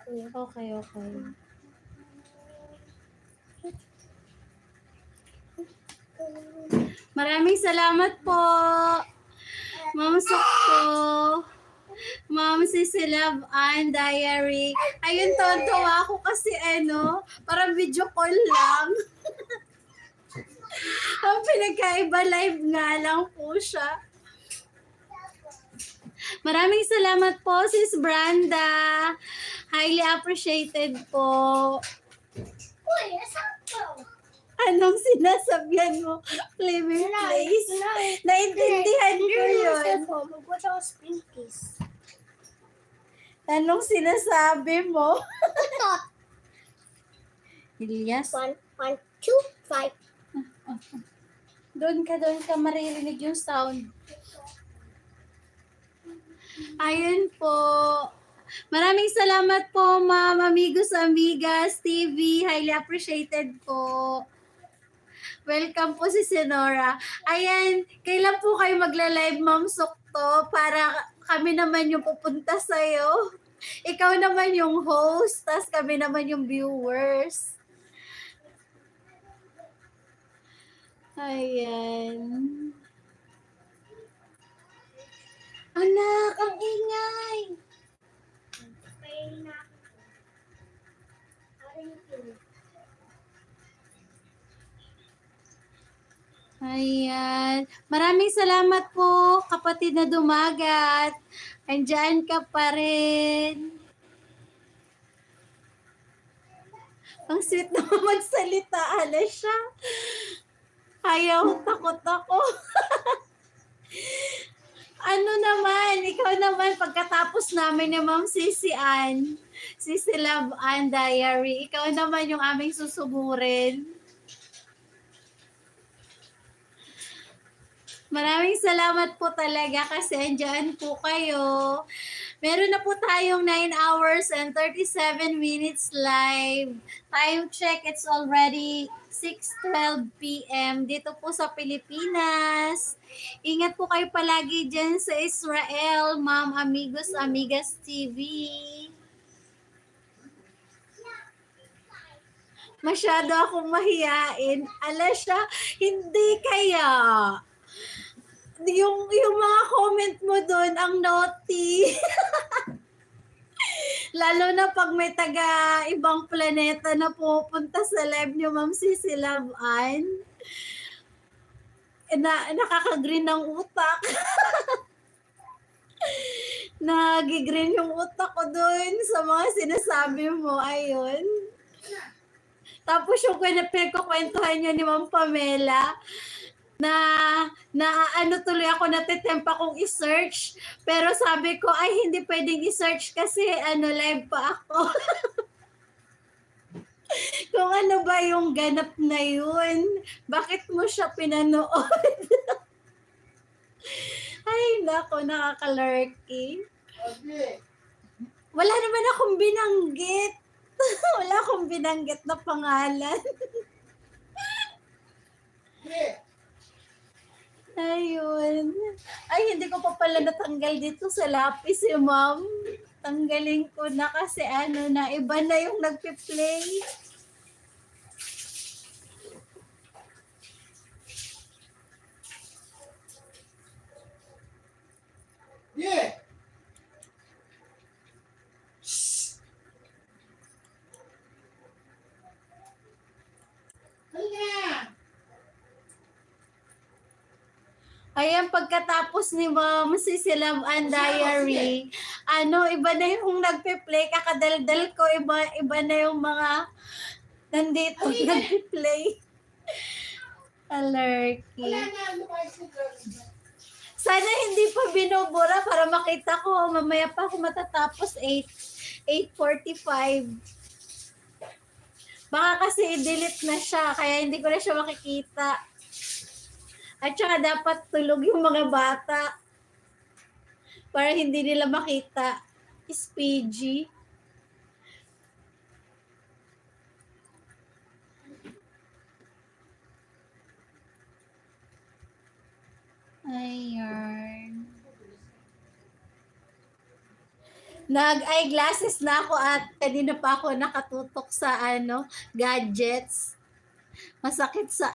Okay, okay. Maraming salamat po, Ma'am Sokto. Ma'am Sisilab and Diary. Ayun, tontuwa ako kasi parang video call lang. Ang pinagkaiba live nga lang po siya. Maraming salamat po, Sis Branda. Highly appreciated po. Uy, asan ka? Anong sinasabihan mo? Play me place. Naintindihan ko yun. Magwala ako spin case. Anong sinasabi mo? Tot. Ilyas, 1, 1, 2, 5. doon ka maririnig yung sound. Ayun po. Maraming salamat po, Ma'am Amigos Amigas TV. Highly appreciated po. Welcome po si Senora. Ayan, kailan po kayo magla-live, Ma'am Sokto, para kami naman yung pupunta sa'yo. Ikaw naman yung host, tas kami naman yung viewers. Ayan. Anak, ang ingay. Ayan. Maraming salamat po, kapatid na dumagat. Andyan ka pa rin. Ang sweet naman magsalita. Ala siya. Ayaw, takot ako. Ano naman, ikaw naman, pagkatapos namin ni Ma'am Sisi Ann, Sisi Love Ann Diary, ikaw naman yung aming susugurin. Maraming salamat po talaga kasi andyan po kayo. Meron na po tayong 9 hours and 37 minutes live. Time check, it's already 6:12 p.m. dito po sa Pilipinas. Ingat po kayo palagi dyan sa Israel, Ma'am Amigos Amigas TV. Masyado akong mahiyain. Ala siya, hindi kaya. Yung mga comment mo doon, ang naughty. Lalo na pag may taga ibang planeta na pupunta sa live niyo, Ma'am Sisi Love Ann. Nakaka-green ng utak. Nag-green yung utak ko doon sa mga sinasabi mo. Ayun. Tapos yung pinagkukwentuhan niyo ni Ma'am Pamela, na tuloy ako, natitempa kong i-search, pero sabi ko ay hindi pwedeng i-search kasi live pa ako. Kung ano ba yung ganap na yun, bakit mo siya pinanood? Ay nako, nakaka-lurky. Wala naman akong binanggit. Wala akong binanggit na pangalan. Ayun. Ay, hindi ko pa pala natanggal dito sa lapis ma'am. Tanggalin ko na kasi na iba na yung nagpi-play. Yeah. Ayan, pagkatapos ni Ma'am Sisi Love Ann Diary, iba na yung nagpe-play, kakadaldal ko, iba na yung mga nandito nagpe-play. Alerky. Sana hindi pa binubura para makita ko, mamaya pa ako matatapos 8:45. Baka kasi i-delete na siya, kaya hindi ko na siya makikita. At saka dapat tulog yung mga bata para hindi nila makita. Is PG. Ayun. Nag-eyeglasses na ako at kanina pa ako nakatutok sa gadgets. Masakit sa